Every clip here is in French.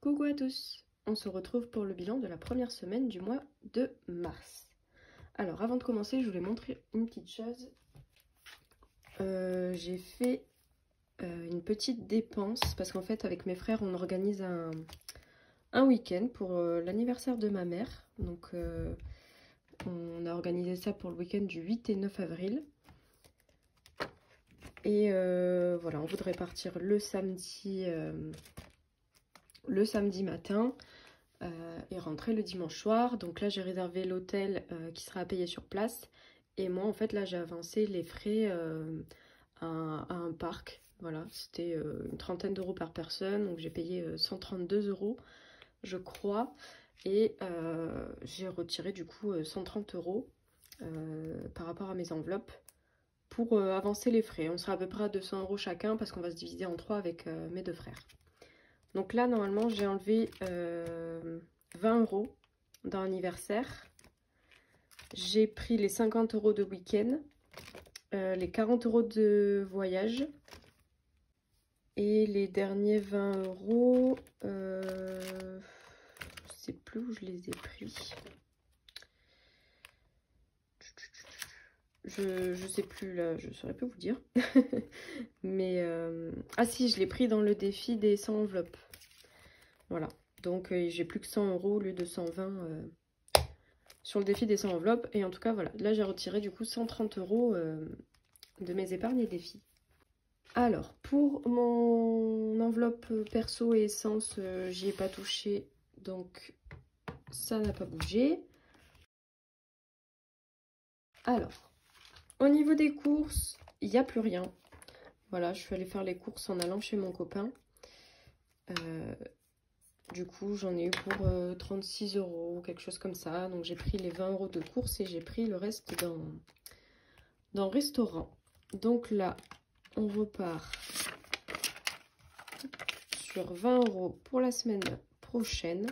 Coucou à tous, on se retrouve pour le bilan de la première semaine du mois de mars. Alors avant de commencer, je voulais montrer une petite chose. J'ai fait une petite dépense parce qu'en fait avec mes frères on organise un week-end pour l'anniversaire de ma mère. Donc on a organisé ça pour le week-end du 8 et 9 avril. Et voilà, on voudrait partir le samedi matin. Et rentrer le dimanche soir. Donc là j'ai réservé l'hôtel qui sera à payer sur place. Et moi en fait là j'ai avancé les frais à un parc. Voilà, c'était une trentaine d'euros par personne. Donc j'ai payé 132 euros je crois. Et j'ai retiré du coup 130 euros par rapport à mes enveloppes pour avancer les frais. On sera à peu près à 200 euros chacun parce qu'on va se diviser en 3 avec mes deux frères. Donc là, normalement, j'ai enlevé 20 euros dans l'anniversaire. J'ai pris les 50 euros de week-end, les 40 euros de voyage. Et les derniers 20 euros, je sais plus où je les ai pris. Je sais plus là, je saurais plus vous dire. Mais ah si, je l'ai pris dans le défi des 100 enveloppes. Voilà, donc j'ai plus que 100 euros au lieu de 120 sur le défi des 100 enveloppes. Et en tout cas, voilà, là j'ai retiré du coup 130 euros de mes épargnes et défis. Alors, pour mon enveloppe perso et essence, j'y ai pas touché, donc ça n'a pas bougé. Alors, au niveau des courses, il n'y a plus rien. Voilà, je suis allée faire les courses en allant chez mon copain. Du coup, j'en ai eu pour 36 euros, quelque chose comme ça. Donc, j'ai pris les 20 euros de courses et j'ai pris le reste dans le restaurant. Donc là, on repart sur 20 euros pour la semaine prochaine.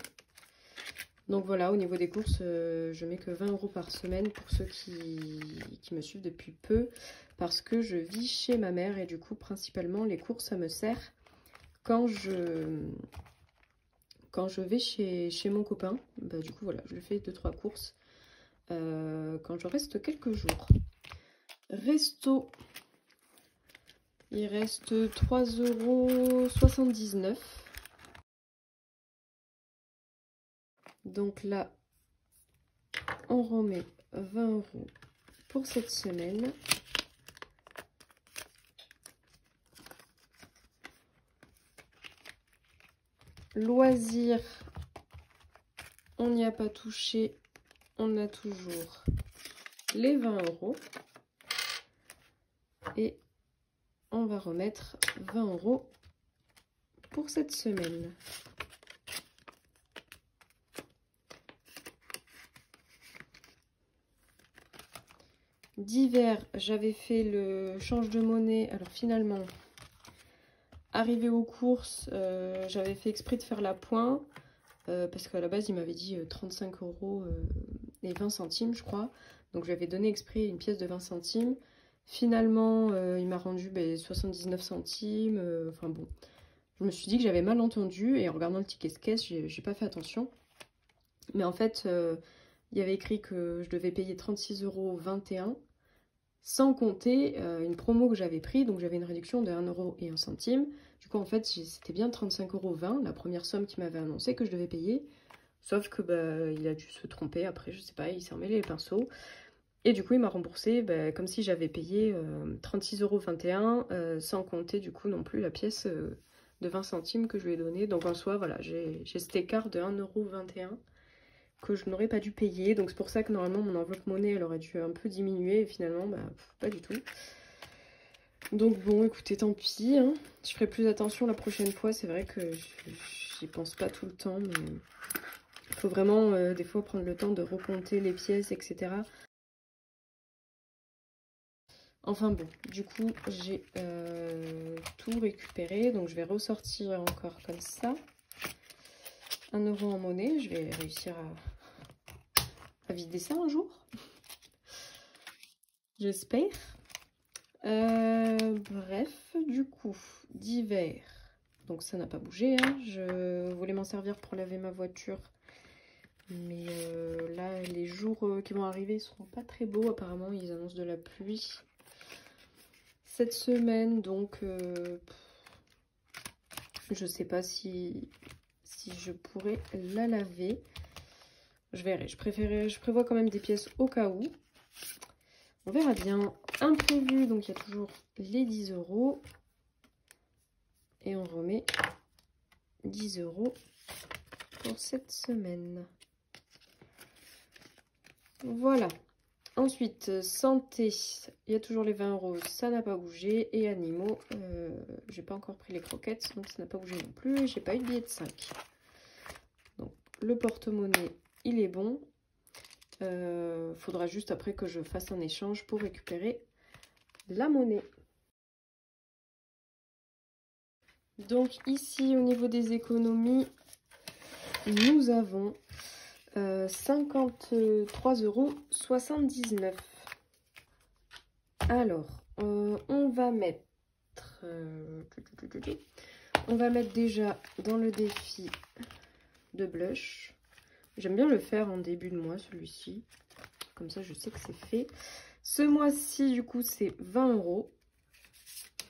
Donc voilà, au niveau des courses, je mets que 20 euros par semaine pour ceux qui me suivent depuis peu. Parce que je vis chez ma mère et du coup, principalement, les courses, ça me sert quand je vais chez mon copain. Bah, du coup, voilà, je lui fais 2-3 courses quand je reste quelques jours. Resto, il reste 3,79 €. Donc là, on remet 20 euros pour cette semaine. Loisirs, on n'y a pas touché. On a toujours les 20 euros. Et on va remettre 20 euros pour cette semaine. Divers, j'avais fait le change de monnaie. Alors finalement, arrivé aux courses, j'avais fait exprès de faire la pointe. Parce qu'à la base, il m'avait dit 35 euros et 20 centimes, je crois. Donc, j'avais donné exprès une pièce de 20 centimes. Finalement, il m'a rendu 79 centimes. Enfin bon, je me suis dit que j'avais mal entendu. Et en regardant le ticket caisse, j'ai pas fait attention. Mais en fait, il y avait écrit que je devais payer 36,21 € sans compter une promo que j'avais pris. Donc, j'avais une réduction de 1 € et 1 centime. Du coup, en fait, c'était bien 35,20 €, la première somme qu'il m'avait annoncé que je devais payer. Sauf que il a dû se tromper après, je sais pas, il s'est emmêlé les pinceaux. Et du coup, il m'a remboursé comme si j'avais payé 36,21 € sans compter du coup non plus la pièce de 20 centimes que je lui ai donnée. Donc en soi, voilà, j'ai cet écart de 1,21 € que je n'aurais pas dû payer. Donc c'est pour ça que normalement, mon enveloppe monnaie, elle aurait dû un peu diminuer. Et finalement, pas du tout. Donc bon, écoutez, tant pis, hein. Je ferai plus attention la prochaine fois. C'est vrai que j'y pense pas tout le temps, mais il faut vraiment des fois prendre le temps de recompter les pièces, etc. Enfin bon, du coup, j'ai tout récupéré. Donc je vais ressortir encore comme ça. 1 € en monnaie. Je vais réussir à vider ça un jour. J'espère. Bref, du coup, divers. Donc ça n'a pas bougé, hein. Je voulais m'en servir pour laver ma voiture. Mais là, les jours qui vont arriver ne seront pas très beaux. Apparemment, ils annoncent de la pluie cette semaine. Donc, je sais pas si je pourrais la laver. Je verrai. Je prévois quand même des pièces au cas où. On verra bien. Imprévu, donc il y a toujours les 10 €. Et on remet 10 € pour cette semaine. Voilà. Ensuite, santé, il y a toujours les 20 €, ça n'a pas bougé. Et animaux, j'ai pas encore pris les croquettes, donc ça n'a pas bougé non plus. J'ai pas eu de billet de 5. Donc le porte-monnaie, il est bon. Faudra juste après que je fasse un échange pour récupérer la monnaie. Donc ici, au niveau des économies, nous avons 53,79 €. Alors, on va mettre déjà dans le défi de blush. J'aime bien le faire en début de mois, celui-ci. Comme ça, je sais que c'est fait. Ce mois-ci, du coup, c'est 20 €.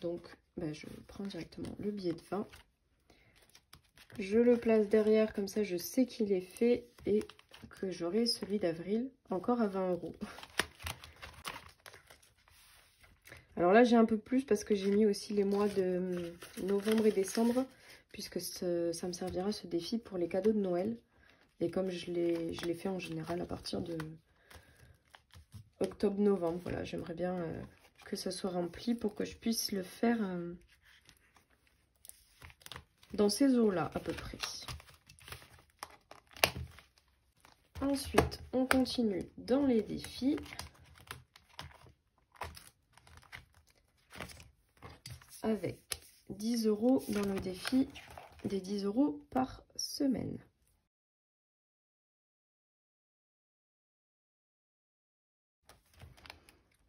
Donc, je prends directement le billet de 20. Je le place derrière, comme ça, je sais qu'il est fait et que j'aurai celui d'avril encore à 20 €. Alors là, j'ai un peu plus parce que j'ai mis aussi les mois de novembre et décembre, puisque ça me servira ce défi pour les cadeaux de Noël. Et comme je l'ai fait en général à partir de octobre-novembre, voilà, j'aimerais bien que ça soit rempli pour que je puisse le faire dans ces eaux-là à peu près. Ensuite, on continue dans les défis. Avec 10 € dans le défi des 10 € par semaine.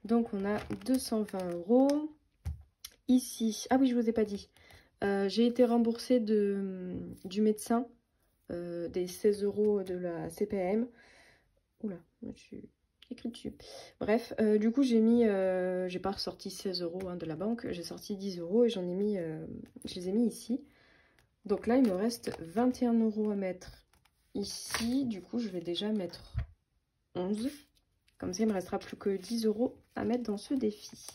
Donc on a 220 €. Ici, ah oui, je vous ai pas dit, j'ai été remboursée du médecin des 16 € de la CPAM. Oula, je suis écrit dessus. Bref, du coup j'ai pas ressorti 16 € de la banque, j'ai sorti 10 € et je les ai mis ici. Donc là il me reste 21 € à mettre ici. Du coup je vais déjà mettre 11. Comme ça il me restera plus que 10 € à mettre dans ce défi.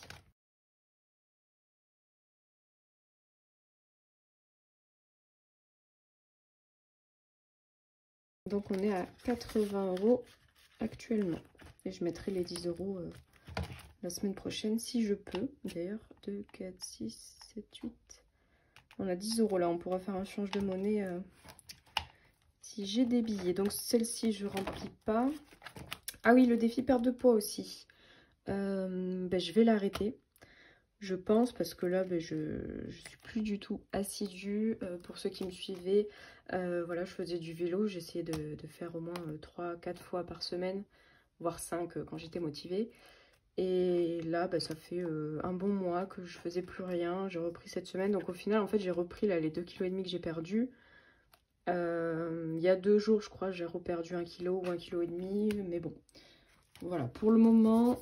Donc on est à 80 € actuellement. Et je mettrai les 10 € la semaine prochaine si je peux. D'ailleurs, 2, 4, 6, 7, 8. On a 10 € là. On pourra faire un change de monnaie si j'ai des billets. Donc celle-ci, je remplis pas. Ah oui, le défi perte de poids aussi. Je vais l'arrêter. Je pense parce que là, je suis plus du tout assidue. Pour ceux qui me suivaient, voilà, je faisais du vélo. J'essayais de faire au moins 3-4 fois par semaine, voire 5 quand j'étais motivée. Et là, ça fait un bon mois que je faisais plus rien. J'ai repris cette semaine. Donc au final, en fait, j'ai repris là, les 2,5 kg que j'ai perdus. Il y a 2 jours, je crois, j'ai reperdu 1 kg ou 1,5 kg. Mais bon, voilà. Pour le moment,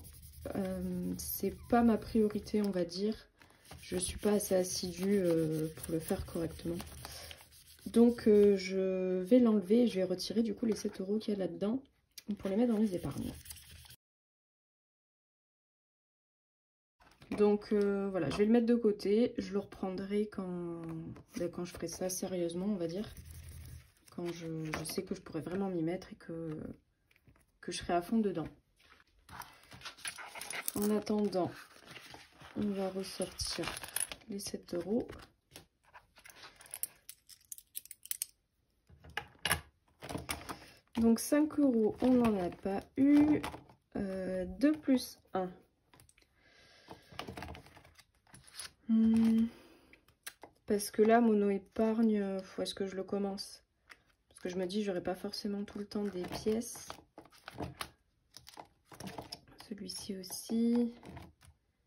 c'est pas ma priorité, on va dire. Je suis pas assez assidue pour le faire correctement. Donc je vais l'enlever et je vais retirer du coup les 7 € qu'il y a là-dedans pour les mettre dans les épargnes. Donc voilà, je vais le mettre de côté. Je le reprendrai quand je ferai ça sérieusement, on va dire. Quand je sais que je pourrais vraiment m'y mettre et que je serai à fond dedans. En attendant, on va ressortir les 7 €. Donc 5 €, on n'en a pas eu. 2 plus 1. Parce que là, mon épargne, est-ce que je le commence? Parce que je me dis, j'aurai pas forcément tout le temps des pièces. Celui-ci aussi.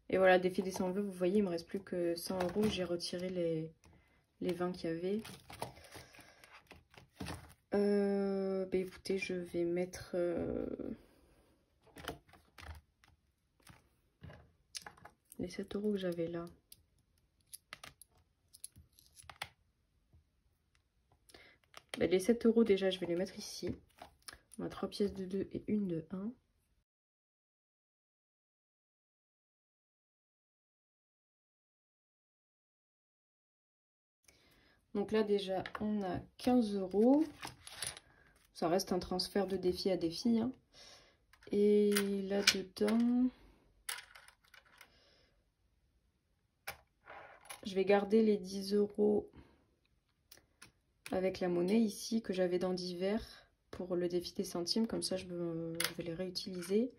Et voilà, défi des 100 €, vous voyez, il me reste plus que 100 €. J'ai retiré les 20 qu'il y avait. Bah écoutez, je vais mettre les 7 € que j'avais là. Bah, les 7 € déjà, je vais les mettre ici. On a 3 pièces de 2 et une de 1. Donc là déjà, on a 15 €. Ça reste un transfert de défi à défi, hein. Et là-dedans, je vais garder les 10 € avec la monnaie ici que j'avais dans divers pour le défi des centimes. Comme ça, je vais les réutiliser.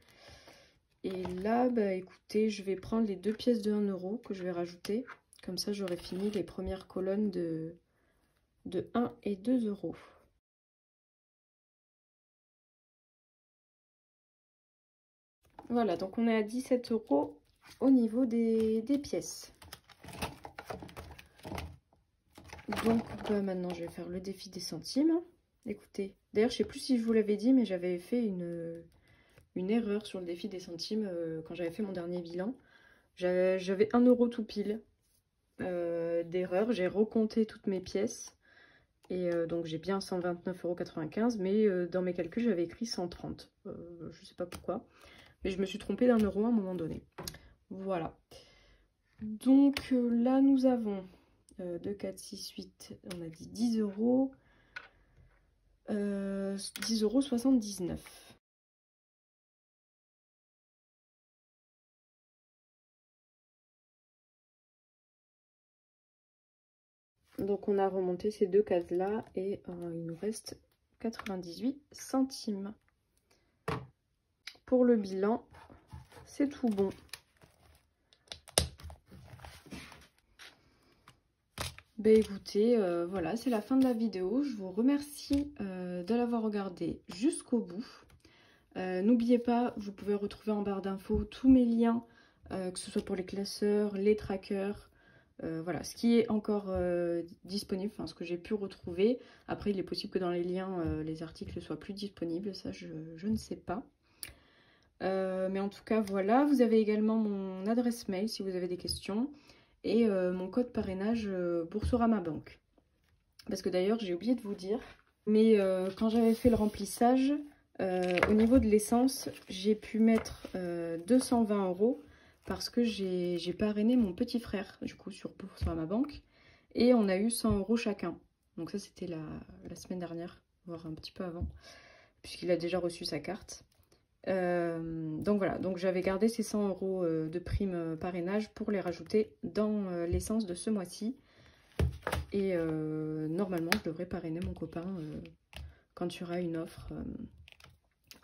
Et là, bah écoutez, je vais prendre les 2 pièces de 1 € que je vais rajouter. Comme ça, j'aurai fini les premières colonnes de 1 et 2 €. Voilà, donc on est à 17 € au niveau des pièces. Donc bah, maintenant, je vais faire le défi des centimes. Écoutez, d'ailleurs, je sais plus si je vous l'avais dit, mais j'avais fait une erreur sur le défi des centimes quand j'avais fait mon dernier bilan. J'avais 1 € tout pile d'erreur. J'ai recompté toutes mes pièces. Et donc j'ai bien 129,95 €, mais dans mes calculs j'avais écrit 130. Je sais pas pourquoi, mais je me suis trompée d'1 € à un moment donné. Voilà. Donc là nous avons 2, 4, 6, 8, on a dit 10 €. 10,79 €. Donc on a remonté ces deux cases là et il nous reste 98 centimes. Pour le bilan, c'est tout bon. Ben écoutez, voilà, c'est la fin de la vidéo. Je vous remercie de l'avoir regardé jusqu'au bout. N'oubliez pas, vous pouvez retrouver en barre d'infos tous mes liens, que ce soit pour les classeurs, les trackers, voilà, ce qui est encore disponible, enfin ce que j'ai pu retrouver. Après, il est possible que dans les liens, les articles ne soient plus disponibles, ça je ne sais pas. Mais en tout cas, voilà, vous avez également mon adresse mail si vous avez des questions. Et mon code parrainage Boursorama Banque. Parce que d'ailleurs, j'ai oublié de vous dire, mais quand j'avais fait le remplissage, au niveau de l'essence, j'ai pu mettre 220 € parce que j'ai parrainé mon petit frère, du coup, sur Boursorama Banque. Et on a eu 100 € chacun. Donc ça, c'était la semaine dernière, voire un petit peu avant, puisqu'il a déjà reçu sa carte. Donc voilà, donc j'avais gardé ces 100 € de prime parrainage pour les rajouter dans l'essence de ce mois-ci. Et normalement, je devrais parrainer mon copain quand il y aura une offre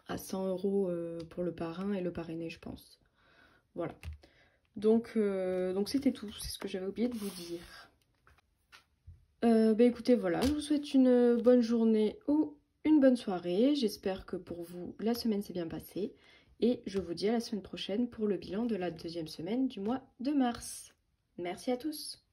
à 100 € pour le parrain et le parrainé, je pense. Voilà. Donc c'était tout, c'est ce que j'avais oublié de vous dire. Bah écoutez, voilà, je vous souhaite une bonne journée ou une bonne soirée. J'espère que pour vous, la semaine s'est bien passée. Et je vous dis à la semaine prochaine pour le bilan de la deuxième semaine du mois de mars. Merci à tous.